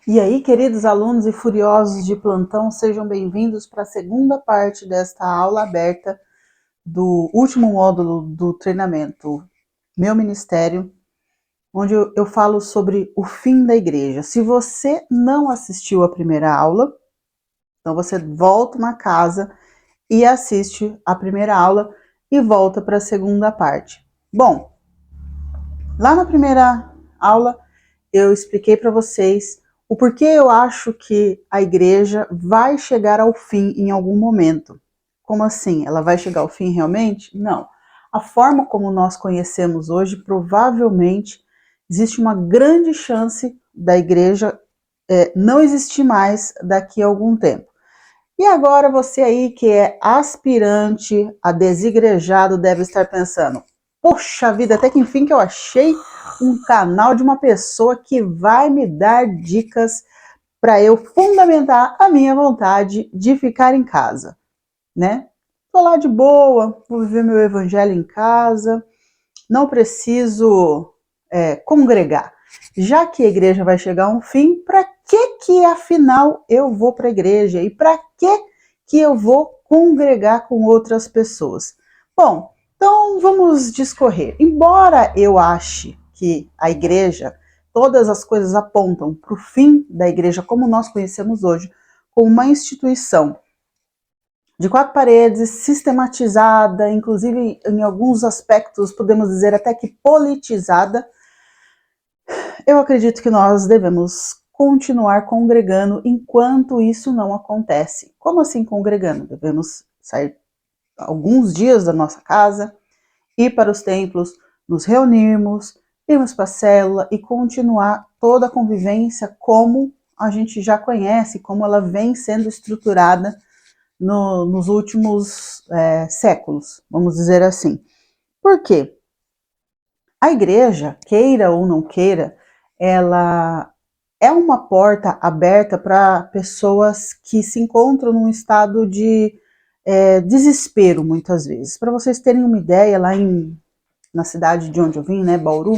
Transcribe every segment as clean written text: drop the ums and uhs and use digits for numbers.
E aí, queridos alunos e furiosos de plantão, sejam bem-vindos para a segunda parte desta aula aberta do último módulo do treinamento Meu Ministério, onde eu falo sobre o fim da igreja. Se você não assistiu a primeira aula, então você volta na casa e assiste a primeira aula e volta para a segunda parte. Bom, lá na primeira aula eu expliquei para vocês o porquê eu acho que a igreja vai chegar ao fim em algum momento. Como assim? Ela vai chegar ao fim realmente? Não. A forma como nós conhecemos hoje, provavelmente, existe uma grande chance da igreja não existir mais daqui a algum tempo. E agora você aí que é aspirante a desigrejado deve estar pensando, poxa vida, até que enfim que eu achei um canal de uma pessoa que vai me dar dicas para eu fundamentar a minha vontade de ficar em casa, né? Tô lá de boa, vou viver meu evangelho em casa, não preciso congregar. Já que a igreja vai chegar a um fim, para que afinal eu vou para a igreja? E para que eu vou congregar com outras pessoas? Bom, então vamos discorrer. Embora eu ache que a igreja, todas as coisas apontam para o fim da igreja como nós conhecemos hoje, como uma instituição de quatro paredes, sistematizada, inclusive em alguns aspectos podemos dizer até que politizada, eu acredito que nós devemos continuar congregando enquanto isso não acontece. Como assim congregando? Devemos sair alguns dias da nossa casa, ir para os templos, nos reunirmos, irmos para a célula e continuar toda a convivência como a gente já conhece, como ela vem sendo estruturada nos últimos séculos, vamos dizer assim. Por quê? A igreja, queira ou não queira, ela é uma porta aberta para pessoas que se encontram num estado de desespero, muitas vezes. Para vocês terem uma ideia, na cidade de onde eu vim, né, Bauru,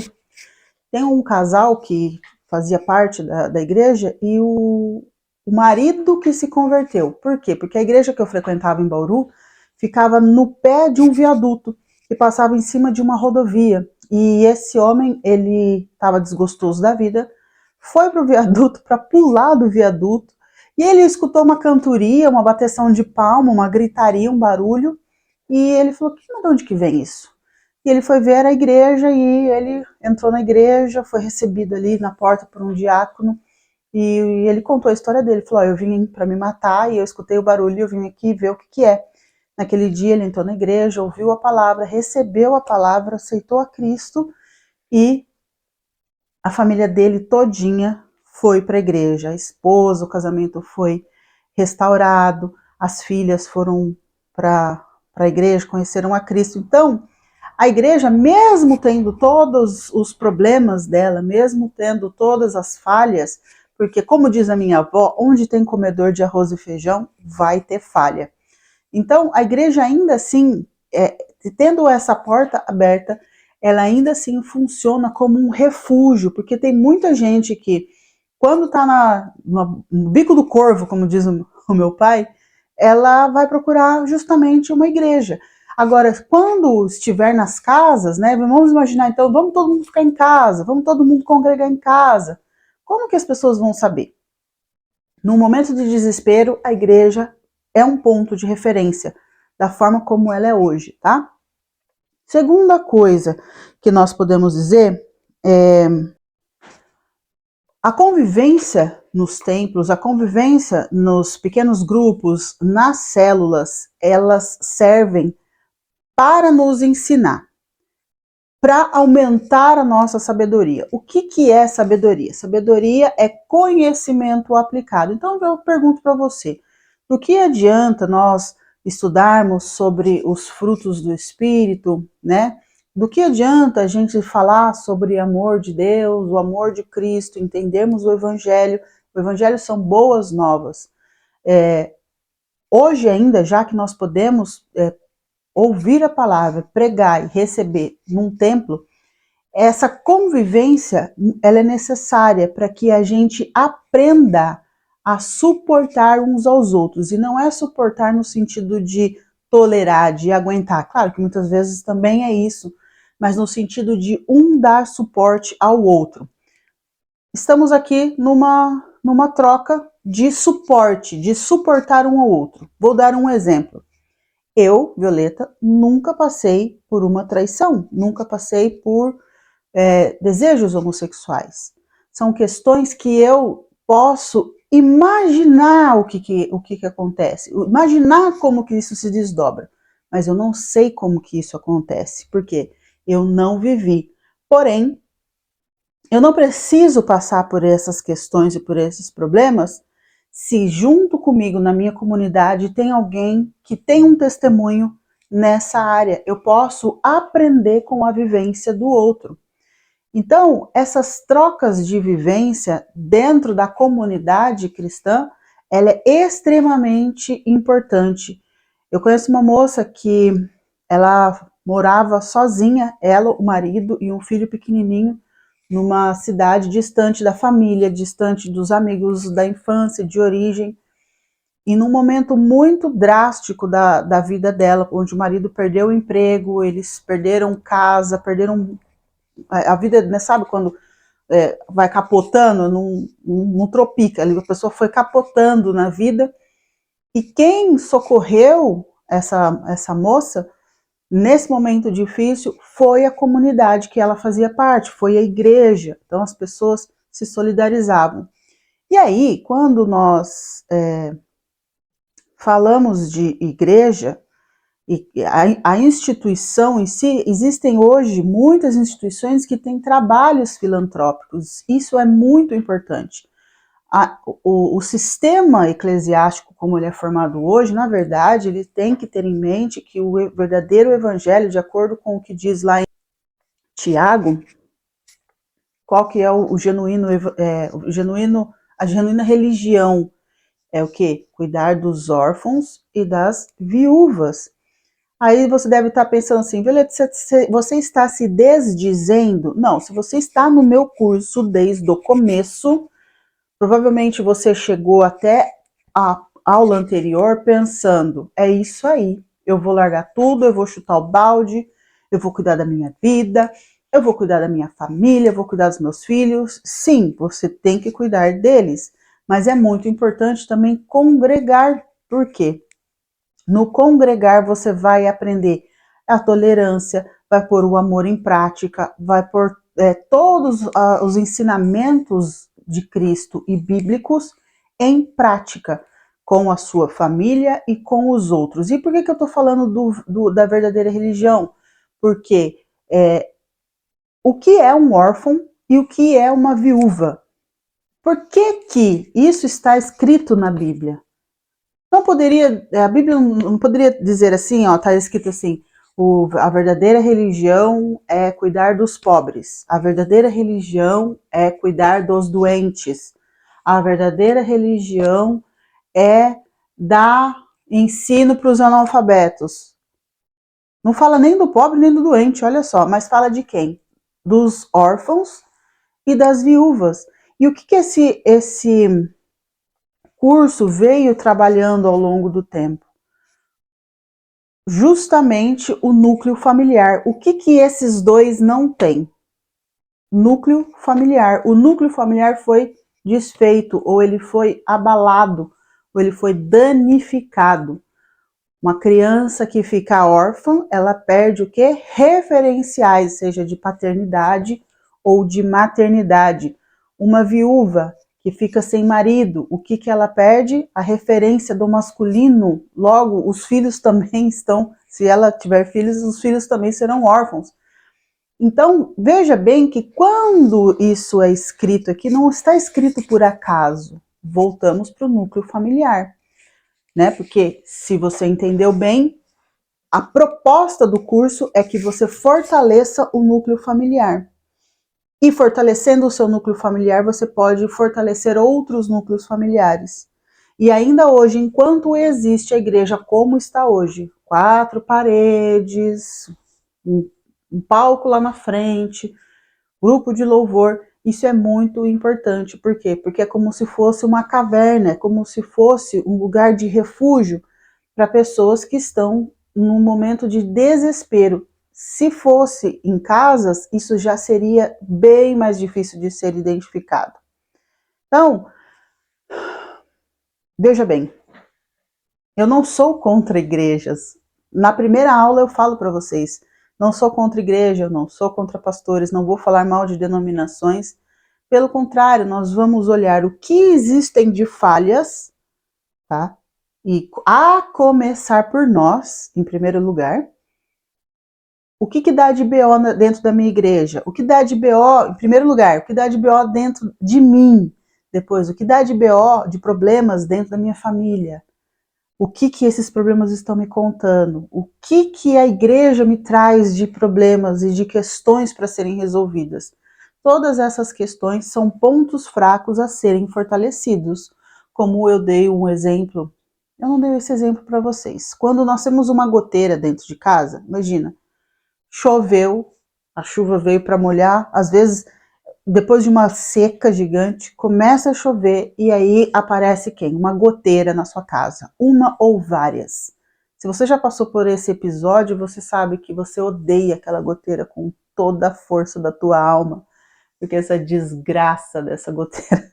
tem um casal que fazia parte da igreja e o marido que se converteu. Por quê? Porque a igreja que eu frequentava em Bauru ficava no pé de um viaduto que passava em cima de uma rodovia. E esse homem, ele estava desgostoso da vida, foi para o viaduto para pular do viaduto e ele escutou uma cantoria, uma bateção de palma, uma gritaria, um barulho e ele falou, mas de onde que vem isso? E ele foi ver a igreja e ele entrou na igreja, foi recebido ali na porta por um diácono e ele contou a história dele. Falou, eu vim para me matar e eu escutei o barulho e eu vim aqui ver o que é. Naquele dia ele entrou na igreja, ouviu a palavra, recebeu a palavra, aceitou a Cristo e a família dele todinha foi para a igreja. A esposa, o casamento foi restaurado, as filhas foram para a igreja, conheceram a Cristo. Então, a igreja, mesmo tendo todos os problemas dela, mesmo tendo todas as falhas, porque, como diz a minha avó, onde tem comedor de arroz e feijão, vai ter falha. Então, a igreja ainda assim, tendo essa porta aberta, ela ainda assim funciona como um refúgio, porque tem muita gente que, quando está no bico do corvo, como diz o meu pai, ela vai procurar justamente uma igreja. Agora, quando estiver nas casas, né, vamos imaginar, então, vamos todo mundo ficar em casa, vamos todo mundo congregar em casa. Como que as pessoas vão saber? No momento de desespero, a igreja é um ponto de referência da forma como ela é hoje, tá? Segunda coisa que nós podemos dizer é a convivência nos templos, a convivência nos pequenos grupos, nas células, elas servem para nos ensinar, para aumentar a nossa sabedoria. O que é sabedoria? Sabedoria é conhecimento aplicado. Então eu pergunto para você, do que adianta nós estudarmos sobre os frutos do Espírito, né? Do que adianta a gente falar sobre amor de Deus, o amor de Cristo, entendermos o Evangelho? O Evangelho são boas novas. Hoje ainda, já que nós podemos ouvir a palavra, pregar e receber num templo, Essa convivência, ela é necessária para que a gente aprenda a suportar uns aos outros. E não é suportar no sentido de tolerar, de aguentar. Claro que muitas vezes também é isso, mas no sentido de um dar suporte ao outro. Estamos aqui numa troca de suporte, de suportar um ao outro. Vou dar um exemplo. Eu, Violeta, nunca passei por uma traição, nunca passei por desejos homossexuais. São questões que eu posso imaginar o que acontece, imaginar como que isso se desdobra, mas eu não sei como que isso acontece, porque eu não vivi. Porém, eu não preciso passar por essas questões e por esses problemas se junto comigo na minha comunidade tem alguém que tem um testemunho nessa área. Eu posso aprender com a vivência do outro. Então, essas trocas de vivência dentro da comunidade cristã, ela é extremamente importante. Eu conheço uma moça que ela morava sozinha, ela, o marido e um filho pequenininho, numa cidade distante da família, distante dos amigos da infância, de origem, e num momento muito drástico da vida dela, onde o marido perdeu o emprego, eles perderam casa, perderam a vida, né, sabe quando vai capotando, não tropica, a pessoa foi capotando na vida, e quem socorreu essa moça nesse momento difícil foi a comunidade que ela fazia parte, foi a igreja. Então as pessoas se solidarizavam. E aí, quando nós falamos de igreja, e a instituição em si, existem hoje muitas instituições que têm trabalhos filantrópicos, isso é muito importante. O sistema eclesiástico, como ele é formado hoje, na verdade, ele tem que ter em mente que o verdadeiro evangelho, de acordo com o que diz lá em Tiago, qual que é a genuína religião? É o quê? Cuidar dos órfãos e das viúvas. Aí você deve estar pensando assim, Violeta, você está se desdizendo? Não, se você está no meu curso desde o começo, provavelmente você chegou até a aula anterior pensando, é isso aí, eu vou largar tudo, eu vou chutar o balde, eu vou cuidar da minha vida, eu vou cuidar da minha família, eu vou cuidar dos meus filhos. Sim, você tem que cuidar deles, mas é muito importante também congregar. Por quê? No congregar você vai aprender a tolerância, vai pôr o amor em prática, vai pôr todos os ensinamentos de Cristo e bíblicos em prática com a sua família e com os outros. E por que eu estou falando da verdadeira religião? Porque o que é um órfão e o que é uma viúva? Por que isso está escrito na Bíblia? Não poderia, a Bíblia não poderia dizer assim, ó, tá escrito assim, a verdadeira religião é cuidar dos pobres, a verdadeira religião é cuidar dos doentes, a verdadeira religião é dar ensino para os analfabetos. Não fala nem do pobre nem do doente, olha só, mas fala de quem? Dos órfãos e das viúvas. E o que esse curso veio trabalhando ao longo do tempo? Justamente o núcleo familiar. O que esses dois não têm? Núcleo familiar. O núcleo familiar foi desfeito, ou ele foi abalado, ou ele foi danificado. Uma criança que fica órfã, ela perde o quê? Referenciais, seja de paternidade ou de maternidade. Uma viúva que fica sem marido, o que ela perde? A referência do masculino. Logo, os filhos também estão, se ela tiver filhos, os filhos também serão órfãos. Então, veja bem que quando isso é escrito aqui, não está escrito por acaso. Voltamos para o núcleo familiar, né? Porque, se você entendeu bem, a proposta do curso é que você fortaleça o núcleo familiar. E fortalecendo o seu núcleo familiar, você pode fortalecer outros núcleos familiares. E ainda hoje, enquanto existe a igreja como está hoje, 4 paredes, um palco lá na frente, grupo de louvor, isso é muito importante. Por quê? Porque é como se fosse uma caverna, é como se fosse um lugar de refúgio para pessoas que estão num momento de desespero. Se fosse em casas, isso já seria bem mais difícil de ser identificado. Então, veja bem, eu não sou contra igrejas. Na primeira aula eu falo para vocês, não sou contra igreja, não sou contra pastores, não vou falar mal de denominações. Pelo contrário, nós vamos olhar o que existem de falhas, tá? E a começar por nós, em primeiro lugar. O que dá de BO dentro da minha igreja? O que dá de BO, em primeiro lugar, o que dá de BO dentro de mim? Depois, o que dá de BO, de problemas dentro da minha família? O que esses problemas estão me contando? O que a igreja me traz de problemas e de questões para serem resolvidas? Todas essas questões são pontos fracos a serem fortalecidos. Como eu dei um exemplo, eu não dei esse exemplo para vocês. Quando nós temos uma goteira dentro de casa, imagina, choveu, a chuva veio para molhar, às vezes depois de uma seca gigante, começa a chover e aí aparece quem? Uma goteira na sua casa, uma ou várias. Se você já passou por esse episódio, você sabe que você odeia aquela goteira com toda a força da tua alma, porque essa desgraça dessa goteira.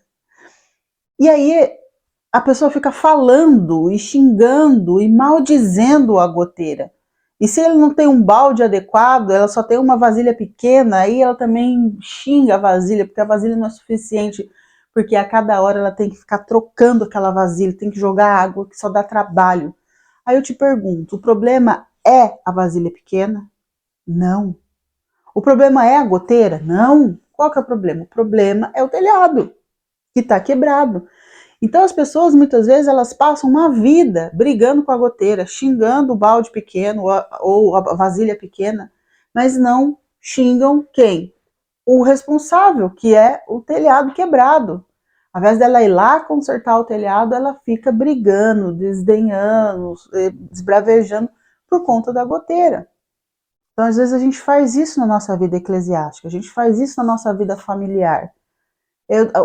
E aí a pessoa fica falando e xingando e maldizendo a goteira. E se ele não tem um balde adequado, ela só tem uma vasilha pequena, aí ela também xinga a vasilha, porque a vasilha não é suficiente, porque a cada hora ela tem que ficar trocando aquela vasilha, tem que jogar água, que só dá trabalho. Aí eu te pergunto, o problema é a vasilha pequena? Não. O problema é a goteira? Não. Qual que é o problema? O problema é o telhado, que está quebrado. Então as pessoas muitas vezes elas passam uma vida brigando com a goteira, xingando o balde pequeno ou a vasilha pequena, mas não xingam quem? O responsável, que é o telhado quebrado. Ao invés dela ir lá consertar o telhado, ela fica brigando, desdenhando, esbravejando por conta da goteira. Então às vezes a gente faz isso na nossa vida eclesiástica, a gente faz isso na nossa vida familiar.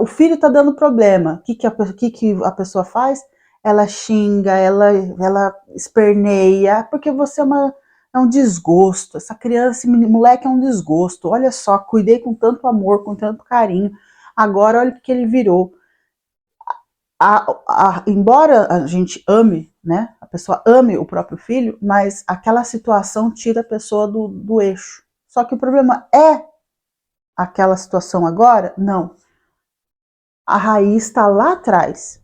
O filho está dando problema. O que a pessoa faz? Ela xinga, ela esperneia, porque você é um desgosto. Essa criança, esse moleque é um desgosto. Olha só, cuidei com tanto amor, com tanto carinho. Agora olha o que ele virou. Embora a gente ame, né? A pessoa ame o próprio filho, mas aquela situação tira a pessoa do eixo. Só que o problema é aquela situação agora? Não. A raiz está lá atrás,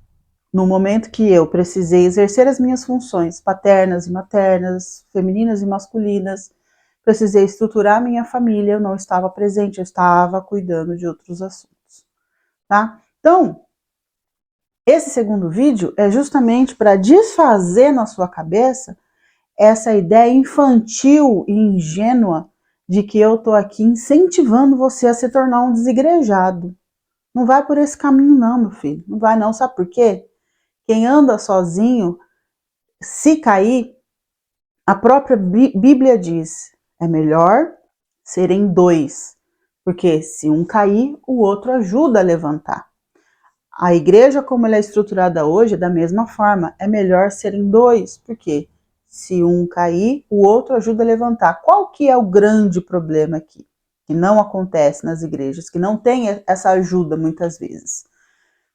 no momento que eu precisei exercer as minhas funções paternas e maternas, femininas e masculinas, precisei estruturar minha família, eu não estava presente, eu estava cuidando de outros assuntos, tá? Então, esse segundo vídeo é justamente para desfazer na sua cabeça essa ideia infantil e ingênua de que eu estou aqui incentivando você a se tornar um desigrejado. Não vai por esse caminho não, meu filho. Não vai não. Sabe por quê? Quem anda sozinho, se cair, a própria Bíblia diz, é melhor serem dois. Porque se um cair, o outro ajuda a levantar. A igreja, como ela é estruturada hoje, é da mesma forma. É melhor serem dois. Por quê? Se um cair, o outro ajuda a levantar. Qual que é o grande problema aqui? Que não acontece nas igrejas, que não tem essa ajuda muitas vezes.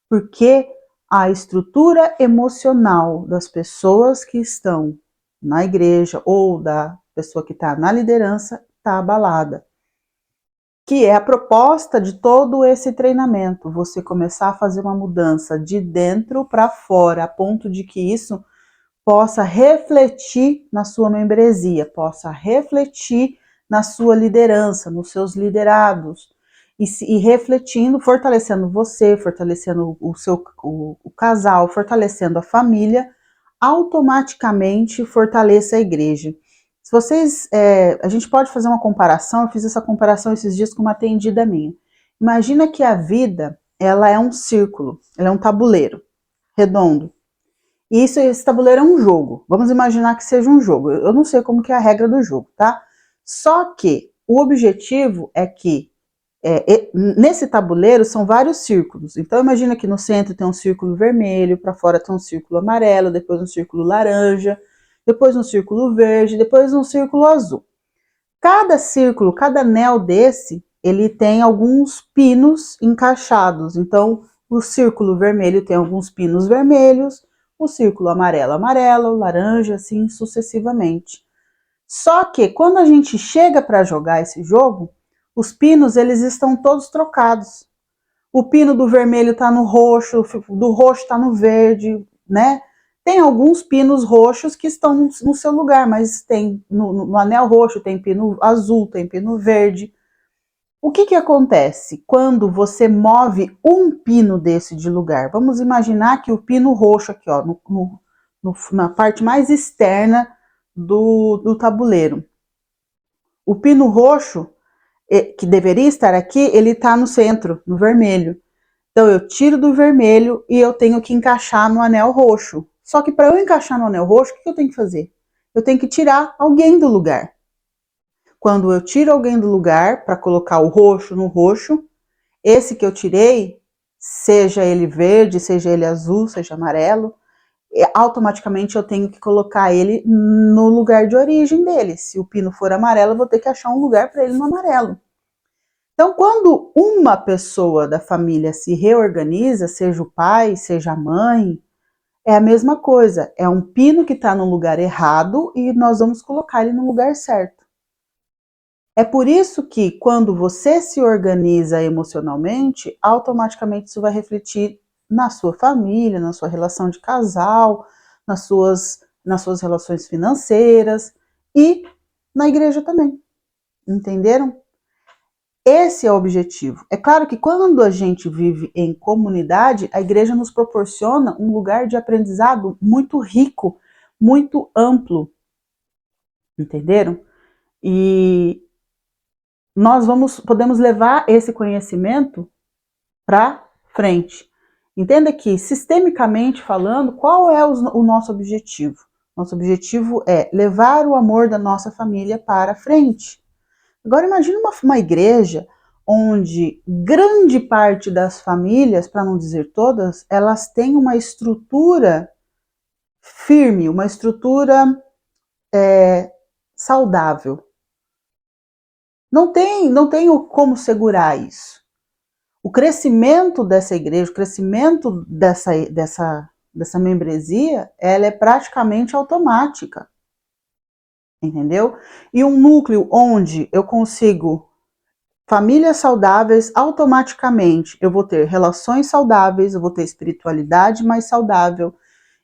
Porque a estrutura emocional das pessoas que estão na igreja ou da pessoa que está na liderança está abalada. Que é a proposta de todo esse treinamento, você começar a fazer uma mudança de dentro para fora, a ponto de que isso possa refletir na sua membresia, possa refletir na sua liderança, nos seus liderados, e refletindo, fortalecendo você, fortalecendo o casal, fortalecendo a família, automaticamente fortaleça a igreja. Se vocês, a gente pode fazer uma comparação, eu fiz essa comparação esses dias com uma atendida minha. Imagina que a vida, ela é um círculo, ela é um tabuleiro redondo. E esse tabuleiro é um jogo. Vamos imaginar que seja um jogo. Eu não sei como que é a regra do jogo, tá? Só que o objetivo é que Nesse tabuleiro são vários círculos. Então imagina que no centro tem um círculo vermelho, para fora tem um círculo amarelo, depois um círculo laranja, depois um círculo verde, depois um círculo azul. Cada círculo, cada anel desse, ele tem alguns pinos encaixados. Então o círculo vermelho tem alguns pinos vermelhos, o círculo amarelo, amarelo, laranja, assim sucessivamente. Só que quando a gente chega para jogar esse jogo, os pinos eles estão todos trocados. O pino do vermelho está no roxo, do roxo está no verde, né? Tem alguns pinos roxos que estão no seu lugar, mas tem no anel roxo tem pino azul, tem pino verde. O que acontece quando você move um pino desse de lugar? Vamos imaginar que o pino roxo aqui, ó, na parte mais externa do tabuleiro. O pino roxo, que deveria estar aqui, ele está no centro, no vermelho. Então eu tiro do vermelho e eu tenho que encaixar no anel roxo. Só que para eu encaixar no anel roxo, o que eu tenho que fazer? Eu tenho que tirar alguém do lugar. Quando eu tiro alguém do lugar para colocar o roxo no roxo, esse que eu tirei, seja ele verde, seja ele azul, seja amarelo, automaticamente eu tenho que colocar ele no lugar de origem dele. Se o pino for amarelo, eu vou ter que achar um lugar para ele no amarelo. Então, quando uma pessoa da família se reorganiza, seja o pai, seja a mãe, é a mesma coisa. É um pino que está no lugar errado e nós vamos colocar ele no lugar certo. É por isso que quando você se organiza emocionalmente, automaticamente isso vai refletir na sua família, na sua relação de casal, nas suas relações financeiras e na igreja também. Entenderam? Esse é o objetivo. É claro que quando a gente vive em comunidade, a igreja nos proporciona um lugar de aprendizado muito rico, muito amplo. Entenderam? E nós podemos levar esse conhecimento para frente. Entenda que, sistemicamente falando, qual é o nosso objetivo? Nosso objetivo é levar o amor da nossa família para frente. Agora imagine uma igreja onde grande parte das famílias, para não dizer todas, elas têm uma estrutura firme, uma estrutura saudável. Não tem como segurar isso. O crescimento dessa igreja, o crescimento dessa membresia, ela é praticamente automática. Entendeu? E um núcleo onde eu consigo famílias saudáveis, automaticamente eu vou ter relações saudáveis, eu vou ter espiritualidade mais saudável,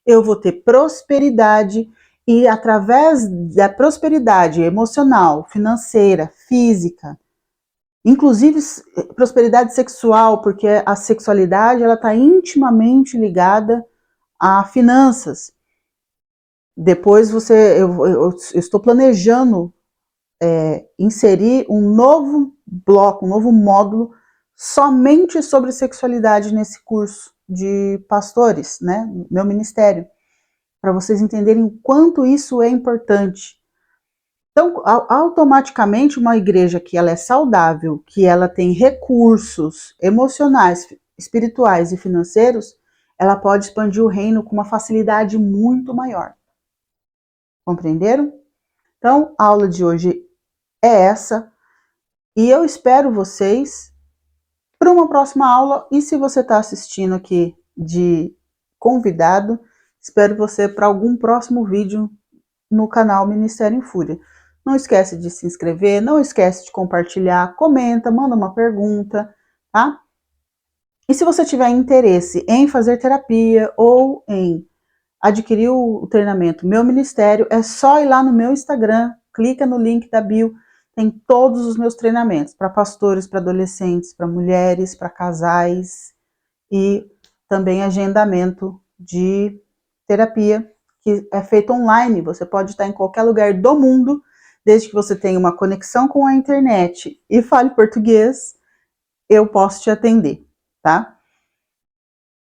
eu vou ter prosperidade e através da prosperidade emocional, financeira, física, inclusive prosperidade sexual, porque a sexualidade ela está intimamente ligada a finanças. Depois eu estou planejando inserir um novo bloco, um novo módulo somente sobre sexualidade nesse curso de pastores, né? Meu ministério, para vocês entenderem o quanto isso é importante. Então, automaticamente, uma igreja que ela é saudável, que ela tem recursos emocionais, espirituais e financeiros, ela pode expandir o reino com uma facilidade muito maior. Compreenderam? Então, a aula de hoje é essa. E eu espero vocês para uma próxima aula. E se você está assistindo aqui de convidado, espero você para algum próximo vídeo no canal Ministério em Fúria. Não esquece de se inscrever, não esquece de compartilhar, comenta, manda uma pergunta, tá? E se você tiver interesse em fazer terapia ou em adquirir o treinamento Meu Ministério, é só ir lá no meu Instagram, clica no link da bio, tem todos os meus treinamentos para pastores, para adolescentes, para mulheres, para casais e também agendamento de terapia que é feito online. Você pode estar em qualquer lugar do mundo, desde que você tenha uma conexão com a internet e fale português, eu posso te atender, tá?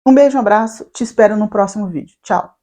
Um beijo, um abraço, te espero no próximo vídeo. Tchau!